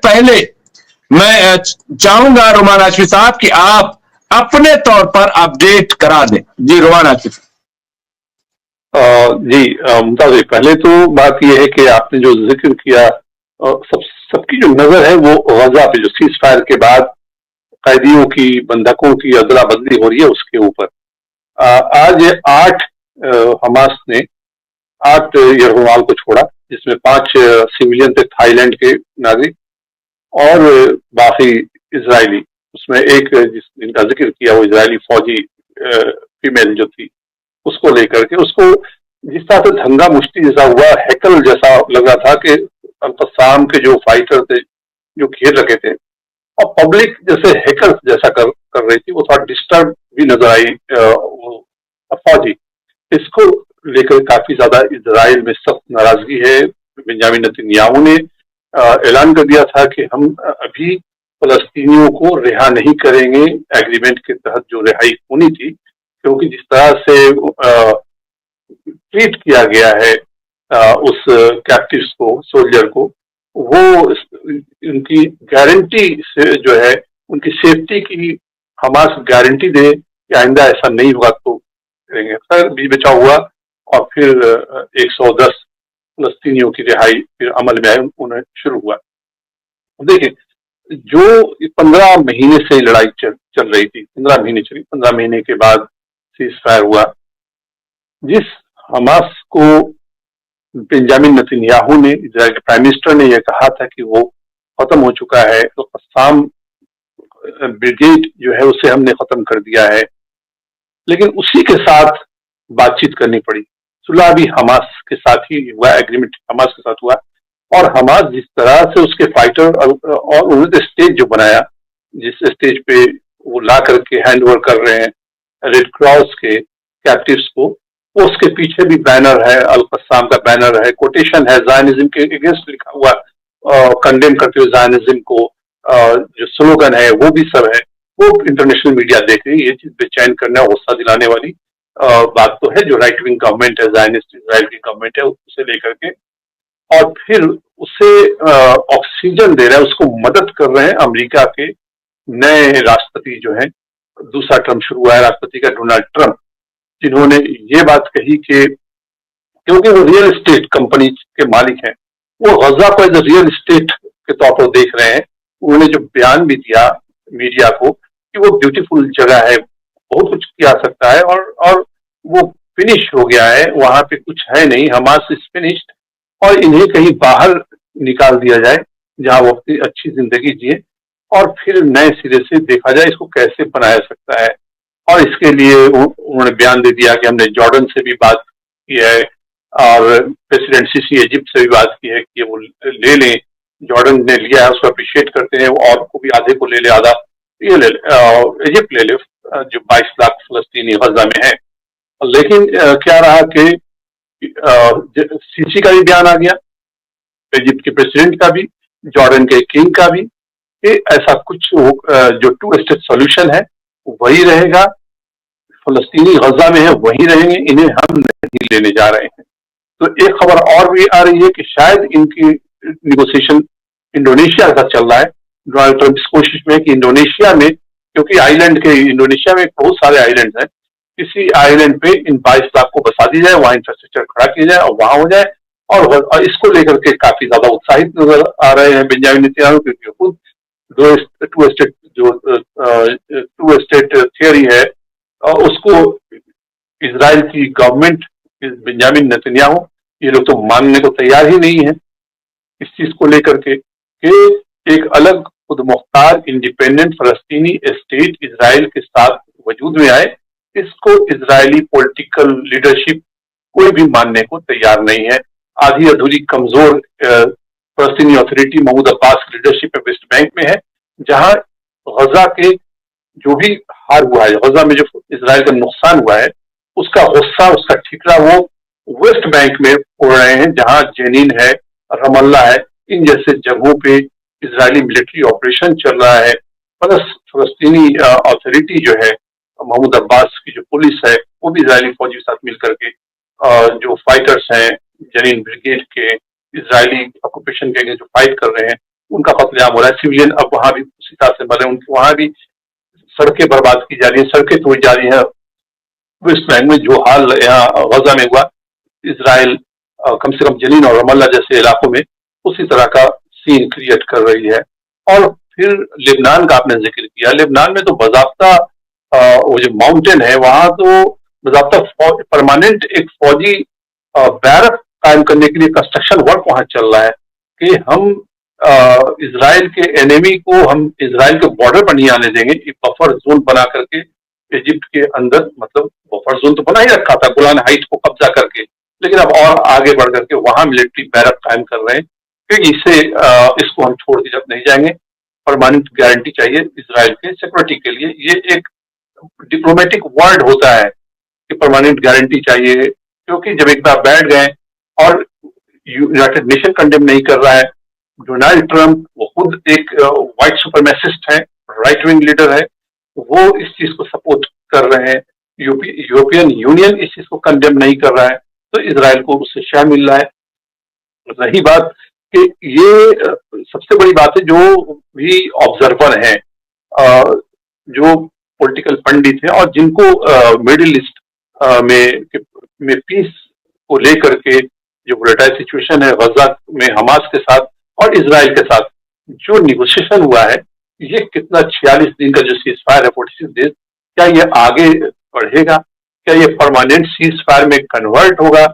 पहले मैं चाहूंगा रोमान हाशमी साहब कि आप अपने तौर पर अपडेट करा दें। जी रोमान हाशमी साहब। जी मुमताज, पहले तो बात यह है कि आपने जो जिक्र किया, सबकी जो नजर है वो गजा पे, जो सीज फायर के बाद कैदियों की, बंधकों की अदला बदली हो रही है उसके ऊपर। आज 8 हमास ने 8 यरगमाल को छोड़ा, जिसमें 5 सिविलियन थे, थाईलैंड के नागरिक, और बाकी इजरायली। उसमें एक जिनका जिक्र किया वो इजरायली फौजी फीमेल जो थी, उसको लेकर के, उसको जिस तरह से धंधा मुश्ती जैसा हुआ, हैकल जैसा लग रहा था कि अल-कस्साम के जो फाइटर थे जो घेर रखे थे, और पब्लिक जैसे हैकर्स जैसा कर रही थी, वो थोड़ा डिस्टर्ब भी नजर आई वो फौजी। इसको लेकर काफी ज्यादा इजराइल में सख्त नाराजगी है। बेंजामिन नेतन्याहू ने ऐलान कर दिया था कि हम अभी फलस्तीनियों को रिहा नहीं करेंगे एग्रीमेंट के तहत जो रिहाई होनी थी, क्योंकि जिस तरह से ट्रीट किया गया है उस कैप्टिव्स को, सोल्जर को, वो उनकी गारंटी से जो है, उनकी सेफ्टी की हमास गारंटी दे कि आइंदा ऐसा नहीं होगा तो करेंगे। खैर बीच बचाव हुआ और फिर 110 फलस्तीनियों की रिहाई फिर अमल में आए, उन्हें शुरू हुआ। देखिए, जो 15 महीने से लड़ाई चल रही थी, 15 महीने चली, 15 महीने के बाद सीज फायर हुआ। जिस हमास को बेंजामिन नेतन्याहू ने, इजराइल के प्राइम मिनिस्टर ने यह कहा था कि वो खत्म हो चुका है, तो कस्साम ब्रिगेड जो है उसे हमने खत्म कर दिया है, लेकिन उसी के साथ बातचीत करनी पड़ी। सुलह भी हमास के साथ ही हुआ, एग्रीमेंट हमास के साथ हुआ, और हमास जिस तरह से उसके फाइटर और उन्होंने स्टेज जो बनाया, जिस स्टेज पे वो ला करके हैंड ओवर कर रहे हैं रेड क्रॉस के कैप्टिव्स को, उसके पीछे भी बैनर है, अल-कस्साम का बैनर है, कोटेशन है, ज़ायनिज़्म के अगेंस्ट लिखा हुआ, कंडेम करते हुए ज़ायनिज़्म को, जो स्लोगन है वो भी सब है। वो इंटरनेशनल मीडिया देख रही है। ये चीज बेचैन करना, गुस्सा दिलाने वाली बात तो है। जो राइट विंग गवर्नमेंट है, ज़ायनिस्ट इजराइल की गवर्नमेंट है, उसे लेकर के, और फिर उसे ऑक्सीजन दे रहा है, उसको मदद कर रहे हैं अमेरिका के नए राष्ट्रपति जो है, दूसरा टर्म शुरू हुआ है राष्ट्रपति का, डोनाल्ड ट्रंप, जिन्होंने ये बात कही कि क्योंकि वो रियल एस्टेट कंपनी के मालिक हैं, वो गजा को एज रियल एस्टेट के तौर पर देख रहे हैं। उन्होंने जो बयान भी दिया मीडिया को कि वो ब्यूटीफुल जगह है, बहुत कुछ किया सकता है, और वो फिनिश हो गया है, वहां पे कुछ है नहीं, हमास इज फिनिश्ड, और इन्हें कहीं बाहर निकाल दिया जाए जहां वो अपनी अच्छी जिंदगी जिए, और फिर नए सिरे से देखा जाए इसको कैसे बनाया सकता है। और इसके लिए उन्होंने बयान दे दिया कि हमने जॉर्डन से भी बात की है, और प्रेसिडेंट सीसी इजिप्ट से भी बात की है कि वो ले लें। जॉर्डन ने लिया है, उसको अप्रिशिएट करते हैं, और को भी आधे को ले ले, आधा ये ले ले, इजिप्ट ले ले, जो 22 लाख फलस्तीनी गजा में है। लेकिन क्या रहा कि सीसी का भी बयान आ गया, इजिप्ट के प्रेसिडेंट का भी, जॉर्डन के किंग का भी, कि ऐसा कुछ जो 2 स्टेट सॉल्यूशन है वही रहेगा, फलस्तीनी गजा में है वही रहेंगे, इन्हें हम नहीं लेने जा रहे हैं। तो एक खबर और भी आ रही है कि शायद इनकी निगोसिएशन इंडोनेशिया का चल रहा है। डोनाल्ड ट्रंप इस कोशिश में कि इंडोनेशिया में, क्योंकि आइलैंड के, इंडोनेशिया में बहुत सारे आइलैंड हैं, किसी आइलैंड पे इन 22 लाख को बसा दी जाए, वहां इंफ्रास्ट्रक्चर खड़ा किया जाए और वहां हो जाए। और इसको लेकर के काफी ज्यादा उत्साहित नजर आ रहे हैं बेंजामिन नेतन्याहू, क्योंकि खुद टू स्टेट थियरी है, उसको इजराइल की गवर्नमेंट, बेंजामिन नेतन्याहू, ये लोग तो मानने को तैयार ही नहीं है इस चीज को लेकर के कि एक अलग खुद मुख्तार इंडिपेंडेंट फलस्तीनी स्टेट इजराइल के साथ वजूद में आए। इसको इजरायली पॉलिटिकल लीडरशिप कोई भी मानने को तैयार नहीं है। आधी अधूरी कमजोर फलस्तीनी अथॉरिटी महमूद अब्बास की लीडरशिप वेस्ट बैंक में है, जहां गजा के जो भी हार हुआ है, गजा में जो इजराइल का नुकसान हुआ है, उसका गुस्सा, उसका ठिकरा वो वेस्ट बैंक में उड़ रहे हैं, जहां जेनिन है, रमल्ला है, इन जैसे जगहों पे इजरायली मिलिट्री ऑपरेशन चल रहा है। प्लस फलस्तीनी अथॉरिटी जो है, महमूद अब्बास की जो पुलिस है, वो भी इजरायली फौजी के साथ मिलकर के जो फाइटर्स हैं जेनिन ब्रिगेड के, इजरायली ऑक्यूपेशन के जो फाइट कर रहे हैं, उनका कत्लेआम हो रहा है, सिविलियन अब वहां भी उसी तरह से मरे, उनके वहां भी सड़कें बर्बाद की जा रही है, सड़कें तोड़ी जा रही हैं। वेस्ट बैंक में जो हाल यहाँ गजा में हुआ, इसराइल कम से कम जनीन और रमल्ला जैसे इलाकों में उसी तरह का सीन क्रिएट कर रही है। और फिर लेबनान का आपने जिक्र किया, लेबनान में तो बाज़ाब्ता वो जो माउंटेन है वहां तो बाज़ाब्ता परमानेंट एक फौजी बैरक कायम करने के लिए कंस्ट्रक्शन वर्क वहां चल रहा है कि हम इसराइल के एनिमी को हम इसराइल के बॉर्डर पर नहीं आने देंगे, एक बफर जोन बना करके इजिप्ट के अंदर, मतलब बफर जोन तो बना ही रखा था गोलान हाइट को कब्जा करके, लेकिन अब और आगे बढ़ करके वहां मिलिट्री बैरक कायम कर रहे हैं कि इससे इसको हम छोड़ के जब नहीं जाएंगे। परमानेंट गारंटी चाहिए इसराइल के सिक्योरिटी के लिए, ये एक डिप्लोमेटिक वर्ड होता है कि परमानेंट गारंटी चाहिए, क्योंकि जब एक बार बैठ गए और यूनाइटेड नेशन कंडेम नहीं कर रहा है, डोनाल्ड ट्रंप वो खुद एक व्हाइट सुपरमैसिस्ट है, राइट विंग लीडर है, वो इस चीज को सपोर्ट कर रहे हैं, यूरोपियन यूनियन इस चीज को कंडेम नहीं कर रहा है, तो इसराइल को उससे शेयर मिल रहा है। रही बात कि ये सबसे बड़ी बात है, जो भी ऑब्जर्वर हैं, जो पॉलिटिकल पंडित हैं और जिनको मिडिल ईस्ट में पीस को लेकर के जो वोलेटाइल सिचुएशन है गजा में हमास के साथ और इसराइल के साथ जो निगोशिएशन हुआ है, ये कितना 46 दिन का जो सीज फायर है 46 डेज, क्या ये आगे बढ़ेगा, क्या ये परमानेंट सीज फायर में कन्वर्ट होगा,